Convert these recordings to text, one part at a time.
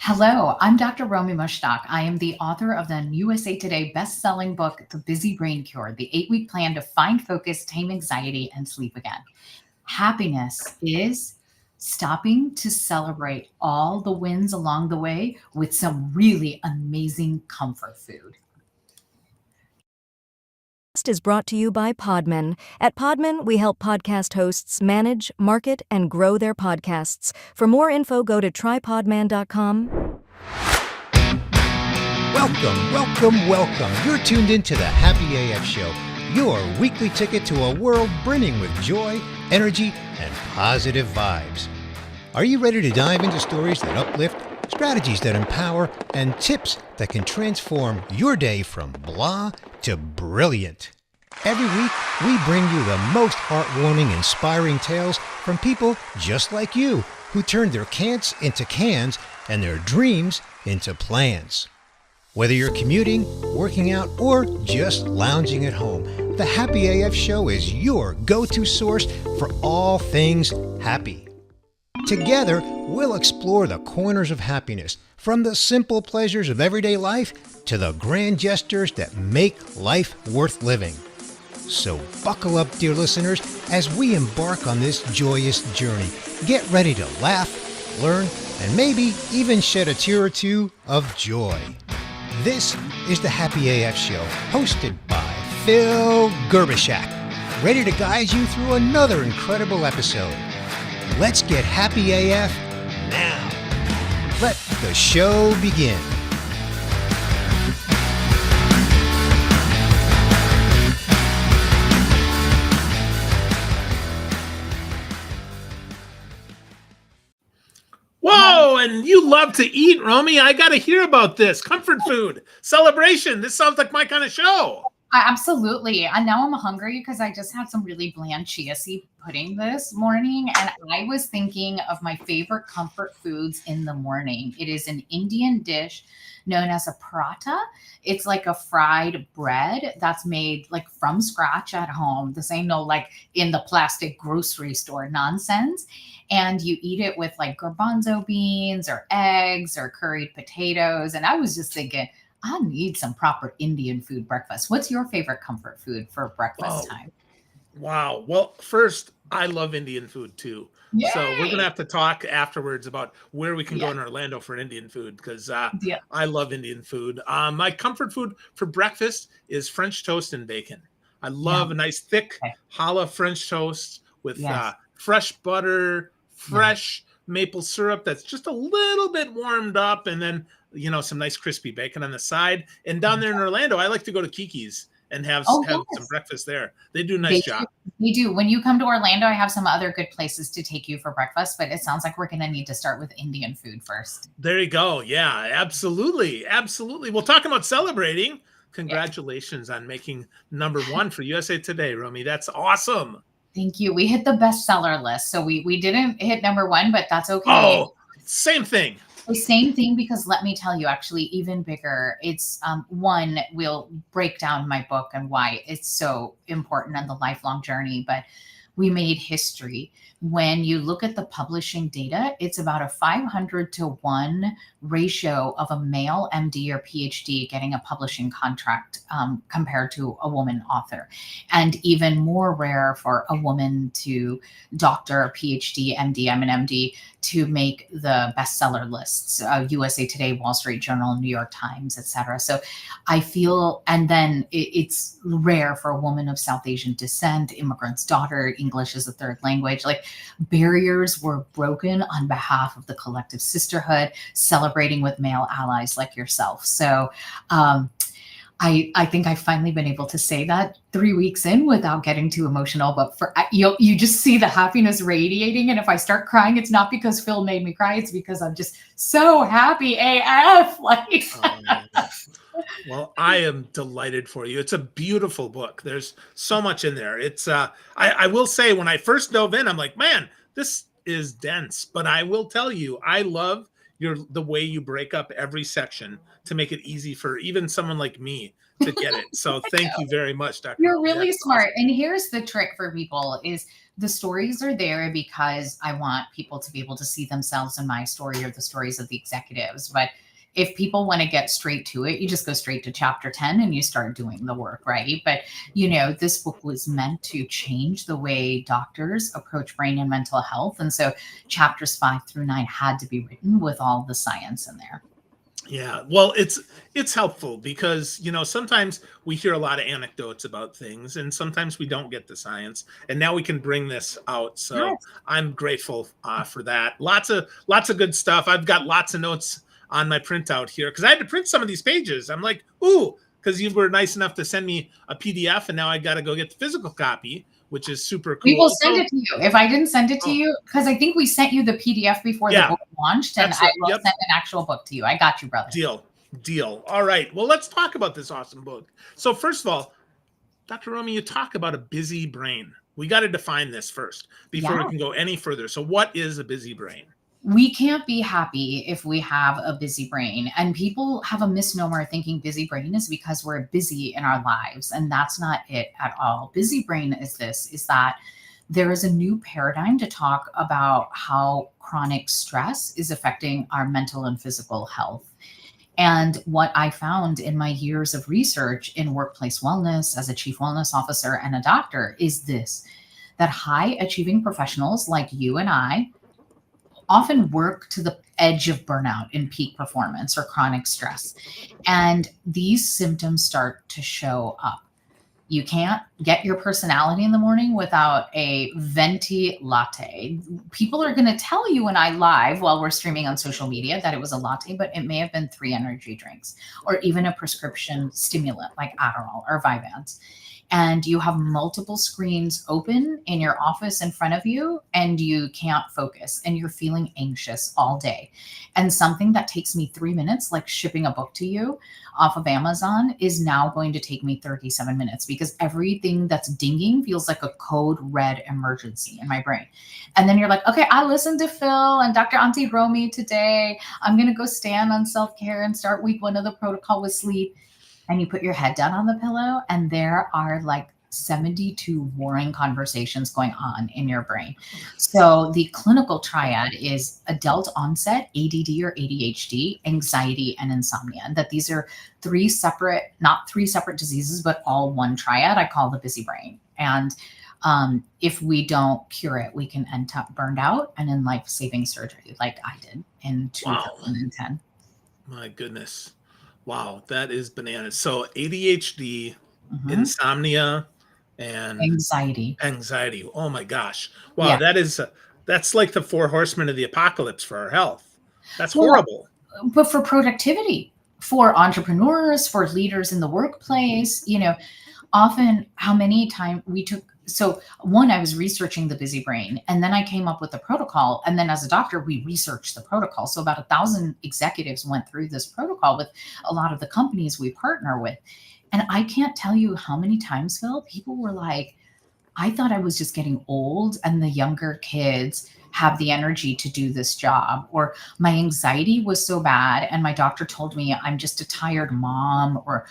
Hello, I'm Dr. Romie Mushtaq. I am the author of the USA Today best-selling book, The Busy Brain Cure, the 8-week plan to find focus, tame anxiety, and sleep again. Happiness is stopping to celebrate all the wins along the way with some really amazing comfort food. Is brought to you by Podman. At Podman, we help podcast hosts manage, market, and grow their podcasts. For more info, go to trypodman.com. Welcome. You're tuned into the Happy AF Show, your weekly ticket to a world brimming with joy, energy, and positive vibes. Are you ready to dive into stories that uplift, strategies that empower, and tips that can transform your day from blah to brilliant? Every week, we bring you the most heartwarming, inspiring tales from people just like you who turned their can'ts into cans and their dreams into plans. Whether you're commuting, working out, or just lounging at home, the Happy AF Show is your go-to source for all things happy. Together, we'll explore the corners of happiness, from the simple pleasures of everyday life to the grand gestures that make life worth living. So buckle up, dear listeners, as we embark on this joyous journey. Get ready to laugh, learn, and maybe even shed a tear or two of joy. This is the Happy AF Show, hosted by Phil Gerbyshak, ready to guide you through another incredible episode. Let's get Happy AF now. Let the show begin. Whoa, and you love to eat, Romie. I got to hear about this. Comfort food, celebration. This sounds like my kind of show. Absolutely. And now I'm hungry because I just had some really bland chia seed pudding this morning. And I was thinking of my favorite comfort foods in the morning. It is an Indian dish known as a paratha. It's like a fried bread that's made like from scratch at home. This ain't no like in the plastic grocery store nonsense. And you eat it with like garbanzo beans or eggs or curried potatoes. And I was just thinking, I need some proper Indian food breakfast. What's your favorite comfort food for breakfast time? Wow. Well, first, I love Indian food too. Yay! So we're going to have to talk afterwards about where we can go Yeah. in Orlando for Indian food because Yeah. I love Indian food. My comfort food for breakfast is French toast and bacon. I love a nice thick Okay. challah French toast with Yes. fresh butter, fresh maple syrup that's just a little bit warmed up, and then some nice crispy bacon on the side. And down there in Orlando, I like to go to Kiki's and have Oh, some yes. breakfast there. They do a nice job. They do. When you come to Orlando, I have some other good places to take you for breakfast, but it sounds like we're going to need to start with Indian food first. There you go. Yeah, absolutely. Absolutely. Well, talking about celebrating, congratulations on making number 1 for USA Today, Romie. That's awesome. Thank you. We hit the bestseller list. So we didn't hit number 1, but that's okay. Oh, same thing. The same thing, because let me tell you, actually, even bigger. It's one, we'll break down my book and why it's so important on the lifelong journey, but we made history. When you look at the publishing data, it's about a 500-to-1 ratio of a male MD or PhD getting a publishing contract compared to a woman author, and even more rare for a woman to doctor, PhD, MD, I'm an MD, to make the bestseller lists, USA Today, Wall Street Journal, New York Times, etc. So I feel, and then it's rare for a woman of South Asian descent, immigrant's daughter, English as a third language. Like, barriers were broken on behalf of the collective sisterhood, celebrating with male allies like yourself. So I think I've finally been able to say that 3 weeks in without getting too emotional, but for you just see the happiness radiating. And if I start crying, it's not because Phil made me cry. It's because I'm just so happy AF. Like, well, I am delighted for you. It's a beautiful book. There's so much in there. It's I will say, when I first dove in, I'm like, man, this is dense. But I will tell you, I love the way you break up every section to make it easy for even someone like me to get it. So thank you very much, Dr. You're Romie. really That's smart. awesome. And here's the trick for people is the stories are there because I want people to be able to see themselves in my story or the stories of the executives. But if people want to get straight to it, you just go straight to chapter 10 and you start doing the work, right? But, this book was meant to change the way doctors approach brain and mental health. And so chapters 5 through 9 had to be written with all the science in there. Yeah, well, it's helpful because sometimes we hear a lot of anecdotes about things, and sometimes we don't get the science. And now we can bring this out, so Yes. I'm grateful for that. Lots of good stuff. I've got lots of notes on my printout here because I had to print some of these pages. I'm like, ooh, because you were nice enough to send me a PDF, and now I got to go get the physical copy, which is super cool. We will send it to you. If I didn't send it to Oh. you, because I think we sent you the PDF before the book launched, and That's I right. will Yep. send an actual book to you. I got you, brother. Deal. All right. Well, let's talk about this awesome book. So first of all, Dr. Romie, you talk about a busy brain. We got to define this first before we can go any further. So what is a busy brain? We can't be happy if we have a busy brain. And people have a misnomer thinking busy brain is because we're busy in our lives. And that's not it at all. Busy brain is that there is a new paradigm to talk about how chronic stress is affecting our mental and physical health. And what I found in my years of research in workplace wellness as a chief wellness officer and a doctor is that high achieving professionals like you and I often work to the edge of burnout in peak performance or chronic stress. And these symptoms start to show up. You can't get your personality in the morning without a venti latte. People are going to tell you when I live while we're streaming on social media that it was a latte, but it may have been 3 energy drinks or even a prescription stimulant like Adderall or Vyvanse. And you have multiple screens open in your office in front of you and you can't focus and you're feeling anxious all day. And something that takes me 3 minutes, like shipping a book to you off of Amazon, is now going to take me 37 minutes because everything that's dinging feels like a code red emergency in my brain. And then you're like, okay, I listened to Phil and Dr. Auntie Romie today. I'm going to go stand on self-care and start week 1 of the protocol with sleep. And you put your head down on the pillow and there are like 72 warring conversations going on in your brain. So the clinical triad is adult onset, ADD or ADHD, anxiety, and insomnia. And that these are not three separate diseases, but all one triad I call the busy brain. And if we don't cure it, we can end up burned out and in life-saving surgery like I did in 2010. My goodness. Wow, that is bananas. So ADHD, insomnia, and anxiety. Oh my gosh. Wow, yeah. That's like the 4 horsemen of the apocalypse for our health. That's horrible. But for productivity, for entrepreneurs, for leaders in the workplace, often how many times we took. So one, I was researching the busy brain and then I came up with the protocol. And then as a doctor, we researched the protocol. So about 1,000 executives went through this protocol with a lot of the companies we partner with. And I can't tell you how many times, Phil, people were like, I thought I was just getting old and the younger kids have the energy to do this job. Or my anxiety was so bad and my doctor told me I'm just a tired mom or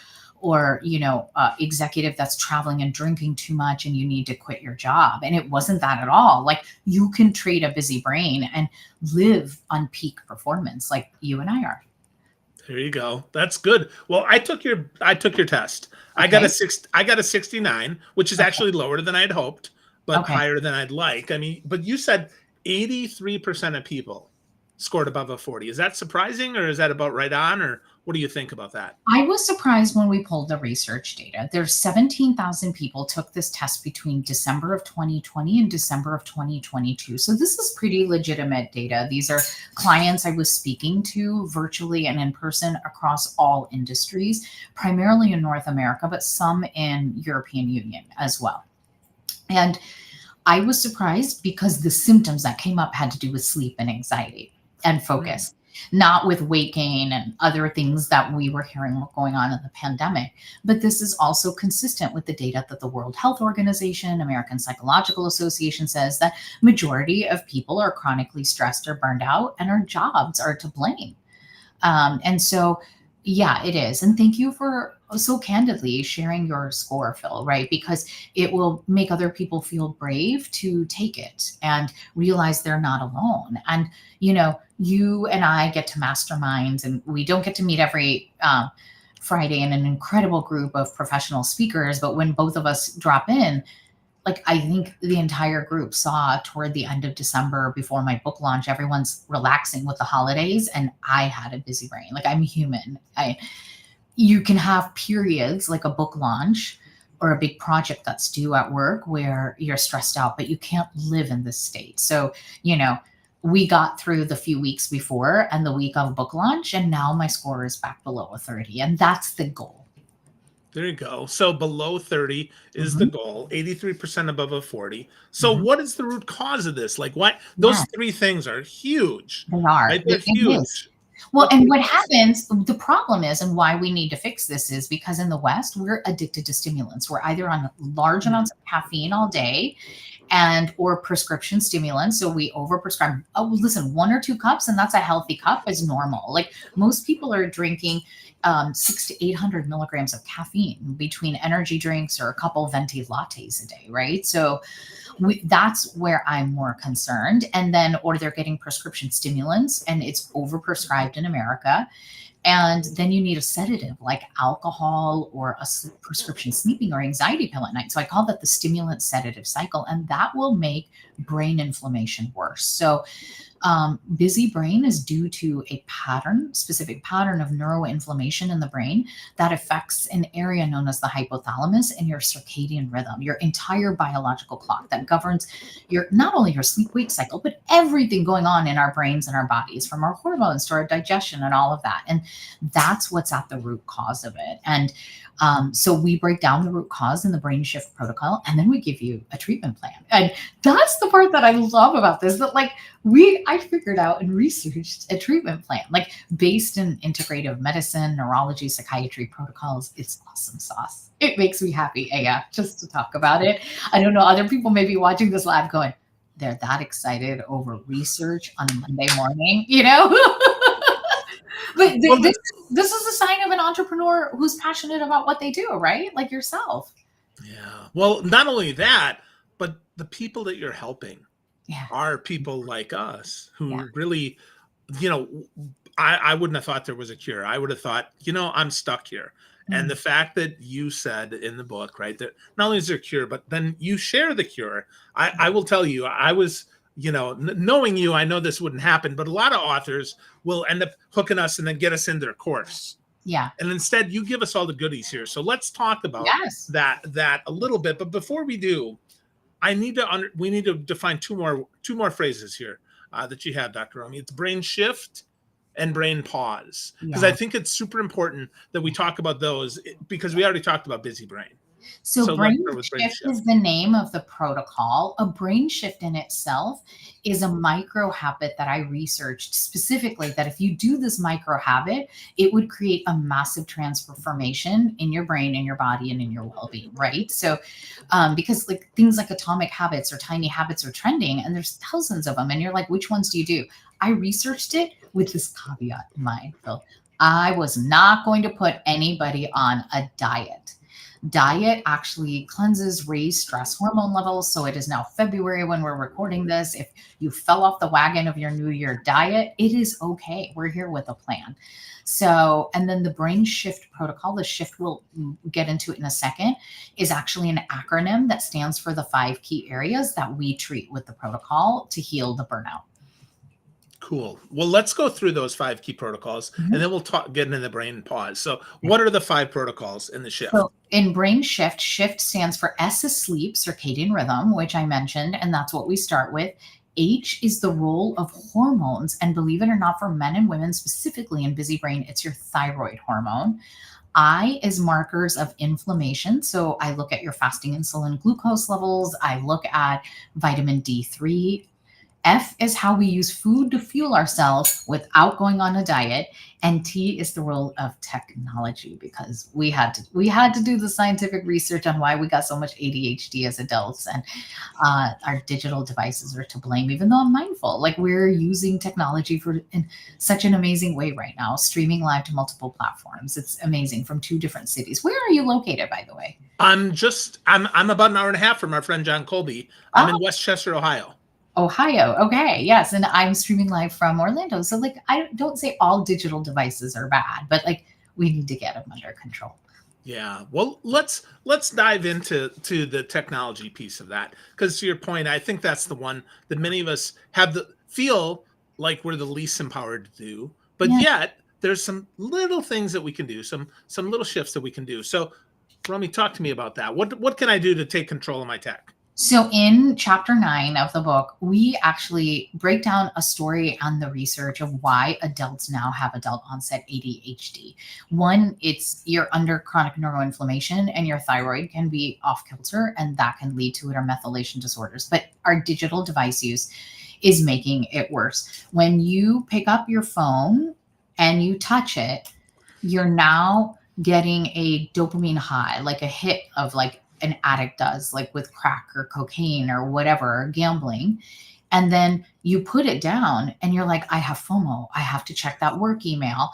executive that's traveling and drinking too much and you need to quit your job. And it wasn't that at all. Like you can trade a busy brain and live on peak performance like you and I are. There you go. That's good. Well, I took your test. Okay. I got a 69, which is actually lower than I'd hoped, but higher than I'd like. I mean, but you said 83% of people scored above a 40. Is that surprising or is that about right on, or what do you think about that? I was surprised when we pulled the research data. There's 17,000 people took this test between December of 2020 and December of 2022. So this is pretty legitimate data. These are clients I was speaking to virtually and in person across all industries, primarily in North America, but some in European Union as well. And I was surprised because the symptoms that came up had to do with sleep and anxiety and focus. not with weight gain and other things that we were hearing were going on in the pandemic. But this is also consistent with the data that the World Health Organization, American Psychological Association says that majority of people are chronically stressed or burned out, and our jobs are to blame. And so, yeah, it is. And thank you for so candidly sharing your score, Phil, right? Because it will make other people feel brave to take it and realize they're not alone. And, you and I get to masterminds, and we don't get to meet every Friday in an incredible group of professional speakers. But when both of us drop in, like, I think the entire group saw toward the end of December before my book launch, everyone's relaxing with the holidays, and I had a busy brain. Like, I'm human. You can have periods like a book launch or a big project that's due at work where you're stressed out, but you can't live in this state. So, we got through the few weeks before and the week of book launch, and now my score is back below a 30, and that's the goal. There you go. So below 30 is the goal, 83% above a 40. So what is the root cause of this? Like, what? Those three things are huge. They are. Right? They're huge. Well, and what happens, the problem is, and why we need to fix this is because in the West, we're addicted to stimulants. We're either on large amounts of caffeine all day or prescription stimulants. So we overprescribe. Oh, listen, 1 or 2 cups, and that's a healthy cup, is normal. Like, most people are drinking 600 to 800 milligrams of caffeine between energy drinks or a couple venti lattes a day, right? So that's where I'm more concerned. And then, or they're getting prescription stimulants and it's overprescribed in America. And then you need a sedative like alcohol or a prescription sleeping or anxiety pill at night. So I call that the stimulant sedative cycle, and that will make brain inflammation worse. So busy brain is due to a specific pattern of neuroinflammation in the brain that affects an area known as the hypothalamus and your circadian rhythm, your entire biological clock that governs not only your sleep-wake cycle, but everything going on in our brains and our bodies, from our hormones to our digestion and all of that. And that's what's at the root cause of it. And so we break down the root cause in the brain shift protocol, and then we give you a treatment plan. And that's the part that I love about this, that I figured out and researched a treatment plan, like based in integrative medicine, neurology, psychiatry protocols. It's awesome sauce. It makes me happy AF just to talk about it. I don't know, other people may be watching this live going, they're that excited over research on a Monday morning, But this is a sign of an entrepreneur who's passionate about what they do, right? Like yourself. Yeah. Well, not only that, but the people that you're helping are people like us who really, I wouldn't have thought there was a cure. I would have thought, I'm stuck here. And the fact that you said in the book, right, that not only is there a cure, but then you share the cure. I will tell you, I was, knowing you, I know this wouldn't happen, but a lot of authors will end up hooking us and then get us in their course. Yeah. And instead you give us all the goodies here. So let's talk about that a little bit. But before we do, we need to define two more phrases here that you have, Dr. Romie. It's brain shift and brain pause. Because I think it's super important that we talk about those, because we already talked about busy brain. So brain shift is the name of the protocol. A brain shift in itself is a micro habit that I researched specifically, that if you do this micro habit, it would create a massive transformation in your brain, in your body, and in your well-being, right? So because things like atomic habits or tiny habits are trending, and there's thousands of them, and you're like, which ones do you do? I researched it with this caveat in mind, Phil. I was not going to put anybody on a diet. Diet actually cleanses, raise stress hormone levels. So it is now February when we're recording this. If you fell off the wagon of your New Year diet, it is okay. We're here with a plan. So, and then the brain shift protocol, the shift we'll get into it in a second, is actually an acronym that stands for the 5 key areas that we treat with the protocol to heal the burnout. Cool. Well, let's go through those 5 key protocols, and then we'll get into the brain pause. So what are the 5 protocols in the shift? So in brain shift, shift stands for S is sleep, circadian rhythm, which I mentioned, and that's what we start with. H is the role of hormones. And believe it or not, for men and women, specifically in busy brain, it's your thyroid hormone. I is markers of inflammation. So I look at your fasting insulin glucose levels. I look at vitamin D3. F is how we use food to fuel ourselves without going on a diet. And T is the role of technology, because we had to do the scientific research on why we got so much ADHD as adults, and our digital devices are to blame. Even though I'm mindful, like, we're using technology in such an amazing way right now, streaming live to multiple platforms. It's amazing, from 2 different cities. Where are you located, by the way? I'm about an hour and a half from our friend John Colby. I'm in Westchester, Ohio. Ohio. Okay. Yes. And I'm streaming live from Orlando. So, like, I don't say all digital devices are bad, but, like, we need to get them under control. Yeah. Well, let's dive into the technology piece of that, because to your point, I think that's the one that many of us feel like we're the least empowered to do, but yet there's some little things that we can do, some little shifts that we can do. So, Romie, talk to me about that. What can I do to take control of my tech? So in chapter 9 of the book, we actually break down a story on the research of why adults now have adult onset ADHD. One, it's you're under chronic neuroinflammation and your thyroid can be off kilter, and that can lead to intermethylation disorders. But our digital device use is making it worse. When you pick up your phone and you touch it, you're now getting a dopamine high, like a hit of, like, an addict does, like with crack or cocaine or whatever, or gambling. And then you put it down and you're like, I have FOMO. I have to check that work email.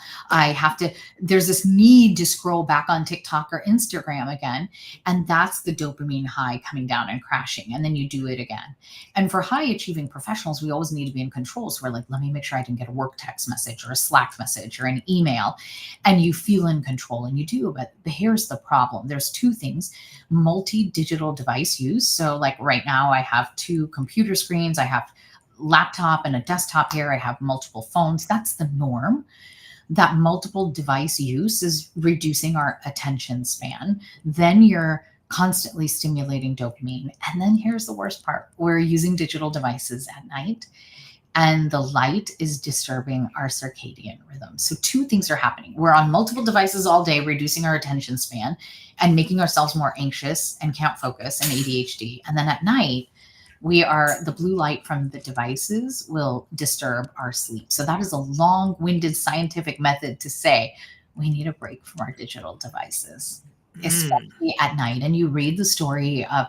There's this need to scroll back on TikTok or Instagram again. And that's the dopamine high coming down and crashing. And then you do it again. And for high achieving professionals, we always need to be in control. So we're like, let me make sure I didn't get a work text message or a Slack message or an email. And you feel in control, and you do. But here's the problem. There's 2 things: multi-digital device use. So, like, right now I have 2 computer screens. I have laptop and a desktop here. I have multiple phones. That's the norm. That multiple device use is reducing our attention span. Then you're constantly stimulating dopamine. And then here's the worst part. We're using digital devices at night, and the light is disturbing our circadian rhythm. So 2 things are happening. We're on multiple devices all day, reducing our attention span and making ourselves more anxious and can't focus, and ADHD. And then at night, the blue light from the devices will disturb our sleep. So that is a long-winded scientific method to say we need a break from our digital devices, especially at night. And you read the story of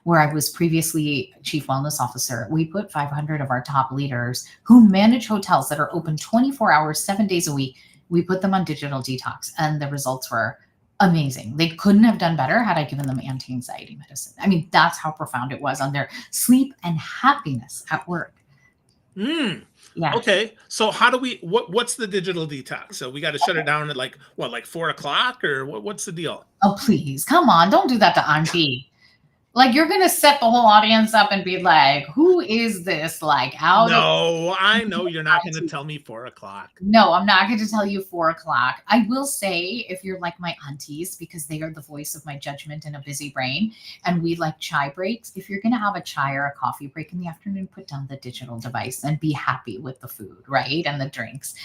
where I was previously chief wellness officer. We put 500 of our top leaders who manage hotels that are open 24 hours, 7 days a week. We put them on digital detox, and the results were amazing. They couldn't have done better had I given them anti-anxiety medicine. I mean, that's how profound it was on their sleep and happiness at work. Yeah. Okay. So how do what's the digital detox? So we got to shut it down at like 4:00, or what's the deal? Oh, please. Come on. Don't do that to Auntie. Like, you're going to set the whole audience up and be like, who is this? Like, No, I know you're not going to tell me 4:00. No, I'm not going to tell you 4:00. I will say, if you're like my aunties, because they are the voice of my judgment and a busy brain, and we like chai breaks, if you're going to have a chai or a coffee break in the afternoon, put down the digital device and be happy with the food, right? And the drinks.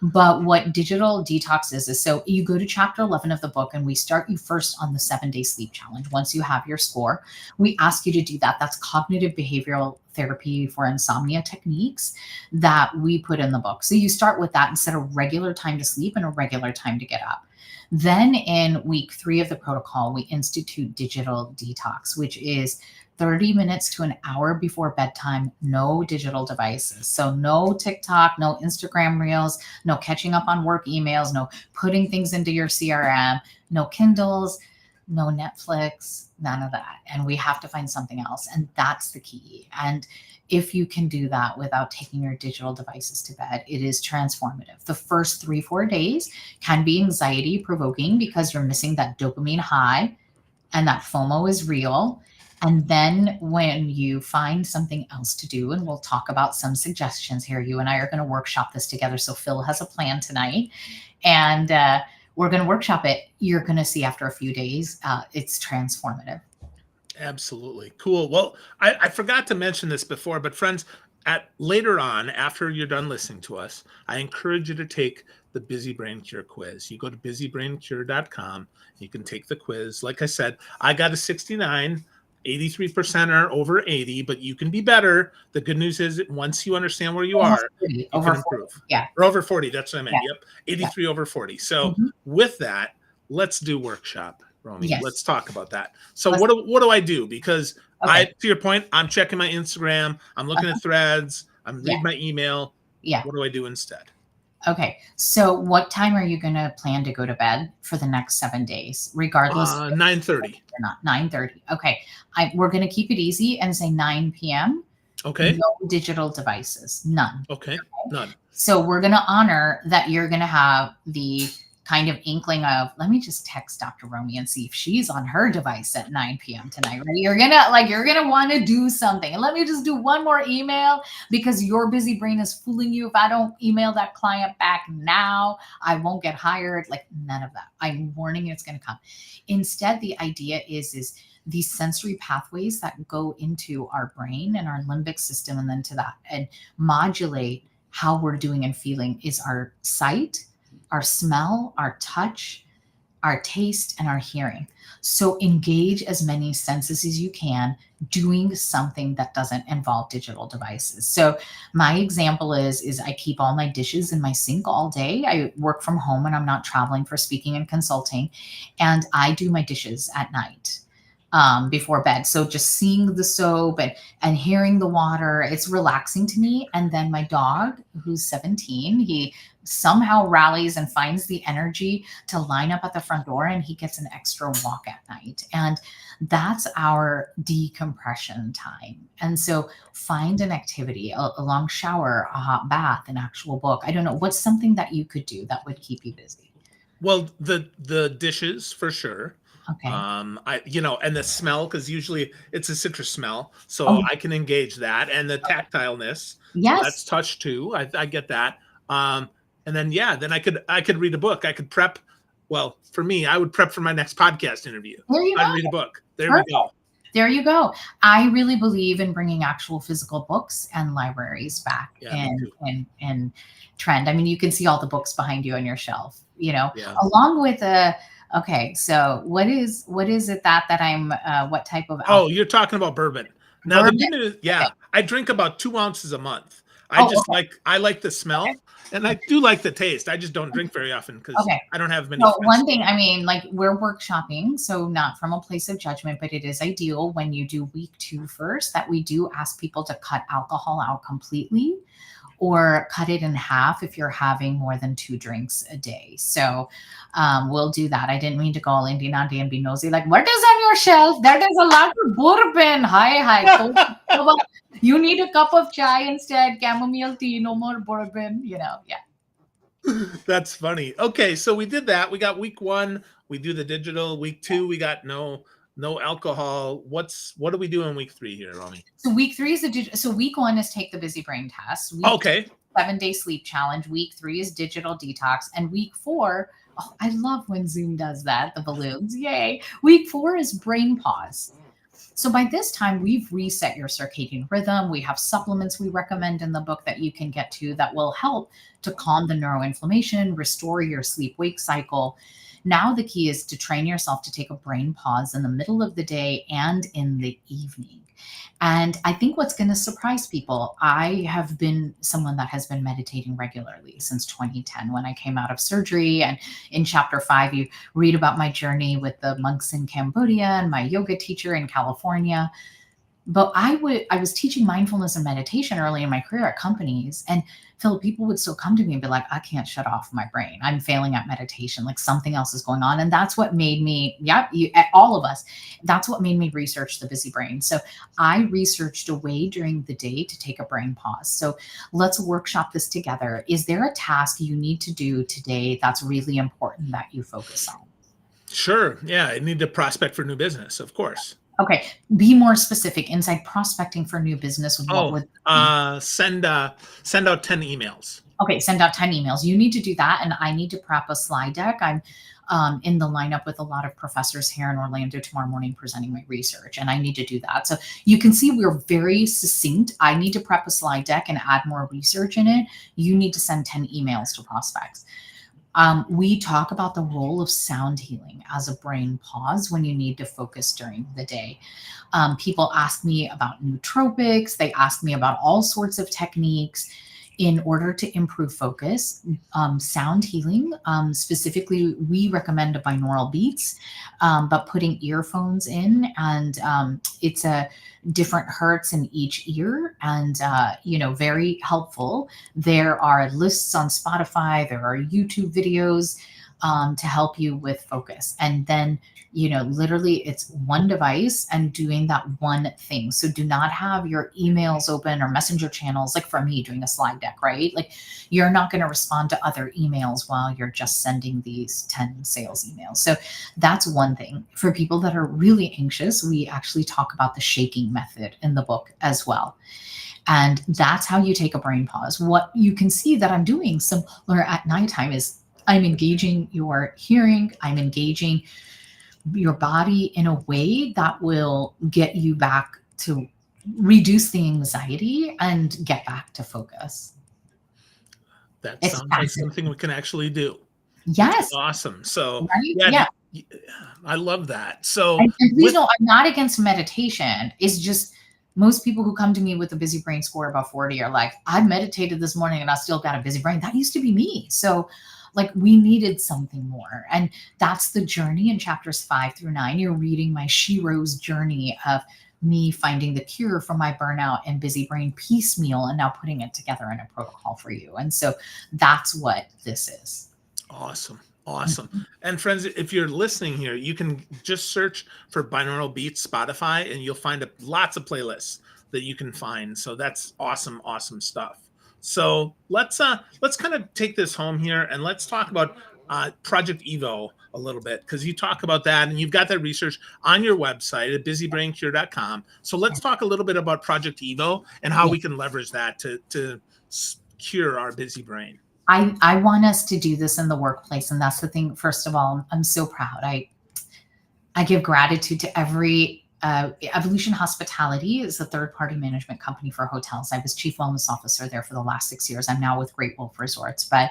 But what digital detox is so you go to chapter 11 of the book, and we start you first on the 7-day sleep challenge. Once you have your score, we ask you to do that. That's cognitive behavioral therapy for insomnia techniques that we put in the book. So you start with that and set a regular time to sleep and a regular time to get up. Then in week 3 of the protocol, we institute digital detox, which is 30 minutes to an hour before bedtime, no digital devices. So no TikTok, no Instagram reels, no catching up on work emails, no putting things into your CRM, no Kindles, no Netflix, none of that. And we have to find something else. And that's the key. And if you can do that without taking your digital devices to bed, it is transformative. The first 3-4 days can be anxiety provoking because you're missing that dopamine high and that FOMO is real. And then when you find something else to do, and we'll talk about some suggestions here, you and I are going to workshop this together. So Phil has a plan tonight, and we're going to workshop it. You're going to see after a few days, it's transformative. Absolutely. Cool. Well, I forgot to mention this before, but friends, later on, after you're done listening to us, I encourage you to take the Busy Brain Cure quiz. You go to busybraincure.com. You can take the quiz. Like I said, I got a 69. 83% are over 80, but you can be better. The good news is once you understand where you Over are, 40, you over can 40. improve. Yeah. Or over 40, that's what I meant. Yeah. Yep. 83 over 40. So Mhm. with that, let's do workshop, Romie. Yes. Let's talk about that. So Let's- what do I do? Because Okay. to your point, I'm checking my Instagram, I'm looking at threads, I'm Yeah. reading my email. Yeah. What do I do instead? Okay. So what time are you going to plan to go to bed for the next 7 days, regardless of 9:30. or not? 9:30. Okay. We're going to keep it easy and say 9 p.m. Okay. No digital devices. None. Okay. None. So we're going to honor that you're going to have the kind of inkling of, let me just text Dr. Romie and see if she's on her device at 9 p.m. tonight, right? You're going to want to do something. And let me just do one more email because your busy brain is fooling you. If I don't email that client back now, I won't get hired. Like none of that. I'm warning you, it's going to come. Instead, the idea is these sensory pathways that go into our brain and our limbic system and then to that and modulate how we're doing and feeling is our sight, our smell, our touch, our taste, and our hearing. So engage as many senses as you can doing something that doesn't involve digital devices. So my example is I keep all my dishes in my sink all day. I work from home and I'm not traveling for speaking and consulting. And I do my dishes at night before bed. So just seeing the soap and hearing the water, it's relaxing to me. And then my dog, who's 17, he somehow rallies and finds the energy to line up at the front door and he gets an extra walk at night. And that's our decompression time. And so find an activity, a long shower, a hot bath, an actual book. I don't know. What's something that you could do that would keep you busy? Well, the dishes for sure. Okay. And the smell, because usually it's a citrus smell, so Oh. I can engage that, and the tactileness. Yes. So that's touch too. I get that. And then then I could read a book. I could prep. Well, for me, I would prep for my next podcast interview. There you I'd go. read a book. There Perfect. we go. There you go. I really believe in bringing actual physical books and libraries back in trend. I mean, you can see all the books behind you on your shelf, along with okay. So what is it that I'm, what type of, Oh, you're talking about bourbon. Now Bourbon. the good news, Okay. I drink about 2 ounces a month. I like the smell and I do like the taste. I just don't drink very often because I don't have many. So friends. one thing, I mean, like we're workshopping, so not from a place of judgment, but it is ideal when you do week 2 first that we do ask people to cut alcohol out completely or cut it in half if you're having more than 2 drinks a day. So we'll do that. I didn't mean to go all Indian auntie and be nosy. Like, what is on your shelf? That is a lot of bourbon. Hi. You need a cup of chai instead. Chamomile tea, no more bourbon. Yeah. That's funny. Okay, so we did that. We got week 1. We do the digital. Week 2, we got no alcohol. What are we doing week 3 here, Romie? So week 3 is so week 1 is take the busy brain test. Week Okay. 7-day sleep challenge. Week 3 is digital detox. And week 4, I love when Zoom does that, the balloons. Yay. Week 4 is brain pause. So by this time, we've reset your circadian rhythm. We have supplements we recommend in the book that you can get to that will help to calm the neuroinflammation, restore your sleep-wake cycle. Now the key is to train yourself to take a brain pause in the middle of the day and in the evening. And I think what's going to surprise people, I have been someone that has been meditating regularly since 2010 when I came out of surgery. And in chapter 5, you read about my journey with the monks in Cambodia and my yoga teacher in California. But I was teaching mindfulness and meditation early in my career at companies. And Phil, people would still come to me and be like, I can't shut off my brain. I'm failing at meditation. Like something else is going on. And that's what made me, all of us, that's what made me research the busy brain. So I researched a way during the day to take a brain pause. So let's workshop this together. Is there a task you need to do today that's really important that you focus on? Sure. Yeah. I need to prospect for new business, of course. Okay. Be more specific. Inside prospecting for new business. Send out 10 emails. Okay. Send out 10 emails. You need to do that. And I need to prep a slide deck. I'm in the lineup with a lot of professors here in Orlando tomorrow morning presenting my research. And I need to do that. So you can see we're very succinct. I need to prep a slide deck and add more research in it. You need to send 10 emails to prospects. We talk about the role of sound healing as a brain pause when you need to focus during the day. People ask me about nootropics. They ask me about all sorts of techniques in order to improve focus. Sound healing, specifically, we recommend binaural beats, but putting earphones in, and it's a different hertz in each ear, and very helpful. There are lists on Spotify, there are YouTube videos to help you with focus. And then literally it's one device and doing that one thing. So do not have your emails open or messenger channels, like for me doing a slide deck, right? Like you're not going to respond to other emails while you're just sending these 10 sales emails. So that's one thing. For people that are really anxious, we actually talk about the shaking method in the book as well. And that's how you take a brain pause. What you can see that I'm doing similar at nighttime is I'm engaging your hearing, I'm engaging your body in a way that will get you back to reduce the anxiety and get back to focus. That sounds like something we can actually do. Yes. Awesome. So right? Yeah. I love that. So and please know, I'm not against meditation. It's just most people who come to me with a busy brain score about 40 are like, I meditated this morning and I still got a busy brain. That used to be me. So like we needed something more. And that's the journey in chapters 5 through 9. You're reading my Shiro's journey of me finding the cure for my burnout and busy brain piecemeal and now putting it together in a protocol for you. And so that's what this is. Awesome. And friends, if you're listening here, you can just search for binaural beats Spotify and you'll find lots of playlists that you can find. So that's awesome stuff. So let's kind of take this home here and let's talk about Project Evo a little bit, because you talk about that and you've got that research on your website at busybraincure.com. So let's talk a little bit about Project Evo and how we can leverage that to cure our busy brain. I want us to do this in the workplace. And that's the thing. First of all, I'm so proud. I give gratitude to every Evolution Hospitality is a third-party management company for hotels. I was chief wellness officer there for the last 6 years. I'm now with Great Wolf Resorts, but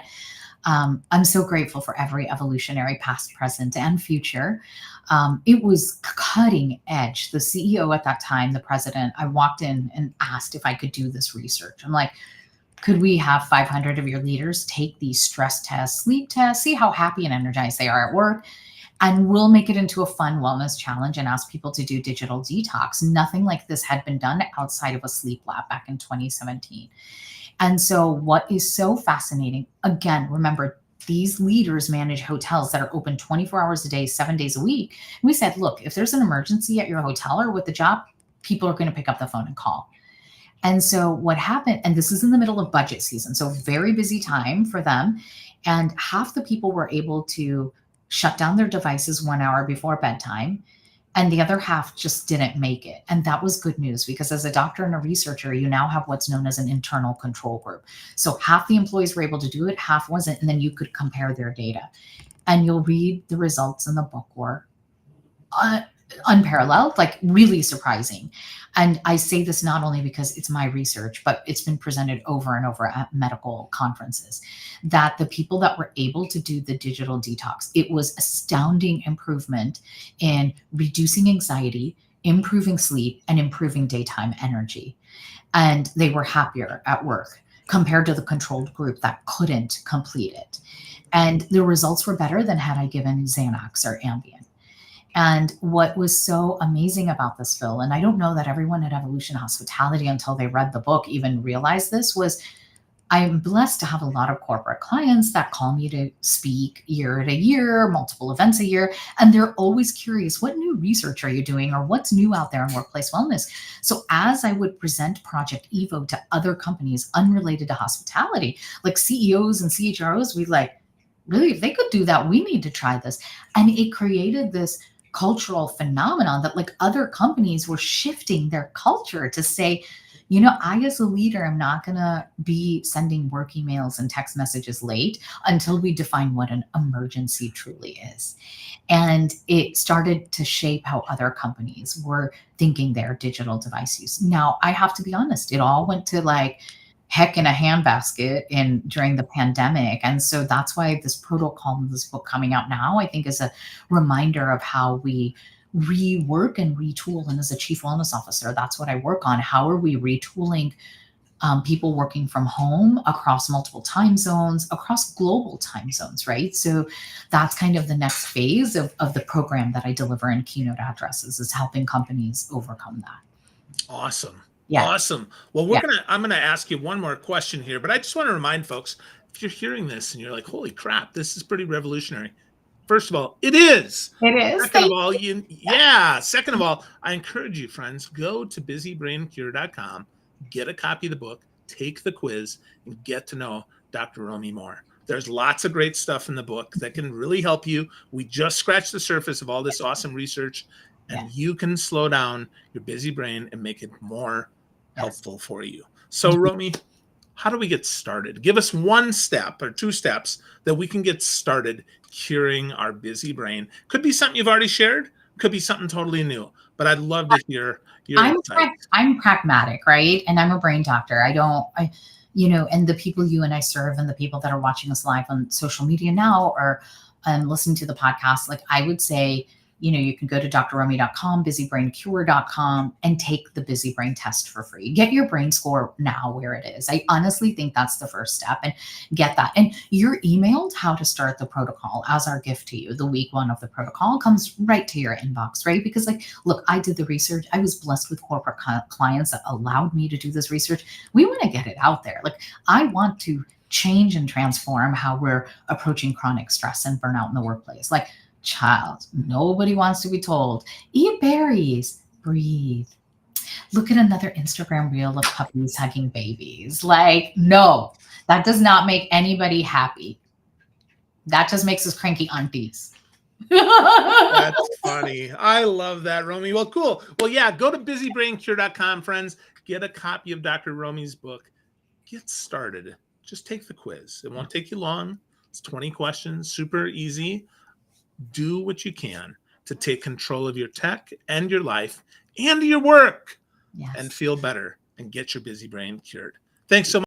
I'm so grateful for every evolutionary past, present, and future. It was cutting edge. The CEO at that time, the president, I walked in and asked if I could do this research. I'm like, could we have 500 of your leaders take these stress tests, sleep tests, see how happy and energized they are at work? And we'll make it into a fun wellness challenge and ask people to do digital detox. Nothing like this had been done outside of a sleep lab back in 2017. And so what is so fascinating, again, remember, these leaders manage hotels that are open 24 hours a day, 7 days a week. And we said, look, if there's an emergency at your hotel or with the job, people are going to pick up the phone and call. And so what happened, and this is in the middle of budget season, so very busy time for them. And half the people were able to shut down their devices 1 hour before bedtime, and the other half just didn't make it. And that was good news, because as a doctor and a researcher, you now have what's known as an internal control group. So half the employees were able to do it, half wasn't, and then you could compare their data. And you'll read the results in the book were unparalleled, like really surprising. And I say this not only because it's my research, but it's been presented over and over at medical conferences, that the people that were able to do the digital detox, it was astounding improvement in reducing anxiety, improving sleep, and improving daytime energy. And they were happier at work compared to the controlled group that couldn't complete it. And the results were better than had I given Xanax or Ambien. And what was so amazing about this, Phil, and I don't know that everyone at Evolution Hospitality until they read the book even realized this, was I'm blessed to have a lot of corporate clients that call me to speak year to year, multiple events a year, and they're always curious, what new research are you doing or what's new out there in workplace wellness? So as I would present Project Evo to other companies unrelated to hospitality, like CEOs and CHROs, we'd like, really, if they could do that, we need to try this. And it created this cultural phenomenon that like other companies were shifting their culture to say, I as a leader am not going to be sending work emails and text messages late until we define what an emergency truly is. And it started to shape how other companies were thinking their digital device use. Now, I have to be honest, it all went to like heck in a handbasket during the pandemic. And so that's why this protocol, this book coming out now, I think is a reminder of how we rework and retool. And as a chief wellness officer, that's what I work on. How are we retooling people working from home across multiple time zones, across global time zones, right? So that's kind of the next phase of the program that I deliver in keynote addresses, is helping companies overcome that. Awesome. Yeah. Awesome. Well, I'm going to ask you one more question here, but I just want to remind folks, if you're hearing this and you're like, holy crap, this is pretty revolutionary. First of all, it is. It is. Second of all, Second of all, I encourage you, friends, go to busybraincure.com, get a copy of the book, take the quiz, and get to know Dr. Romie more. There's lots of great stuff in the book that can really help you. We just scratched the surface of all this awesome research, and you can slow down your busy brain and make it more helpful for you. So, Romie, how do we get started? Give us one step or two steps that we can get started curing our busy brain. Could be something you've already shared, could be something totally new, but I'd love to hear your insights. I'm pragmatic, right? And I'm a brain doctor. And the people you and I serve, and the people that are watching us live on social media now, or listening to the podcast, like I would say, you can go to drromie.com, busybraincure.com, and take the busy brain test for free. Get your brain score now where it is. I honestly think that's the first step, and get that. And you're emailed how to start the protocol as our gift to you. The week 1 of the protocol comes right to your inbox, right? Because look, I did the research. I was blessed with corporate clients that allowed me to do this research. We want to get it out there. I want to change and transform how we're approaching chronic stress and burnout in the workplace. Child, nobody wants to be told, eat berries, breathe. Look at another Instagram reel of puppies hugging babies. No, that does not make anybody happy. That just makes us cranky aunties. That's funny. I love that, Romie. Well, cool. Well, yeah, go to busybraincure.com, friends. Get a copy of Dr. Romie's book. Get started. Just take the quiz. It won't take you long. It's 20 questions, super easy. Do what you can to take control of your tech and your life and your work, and feel better and get your busy brain cured. Thanks so much.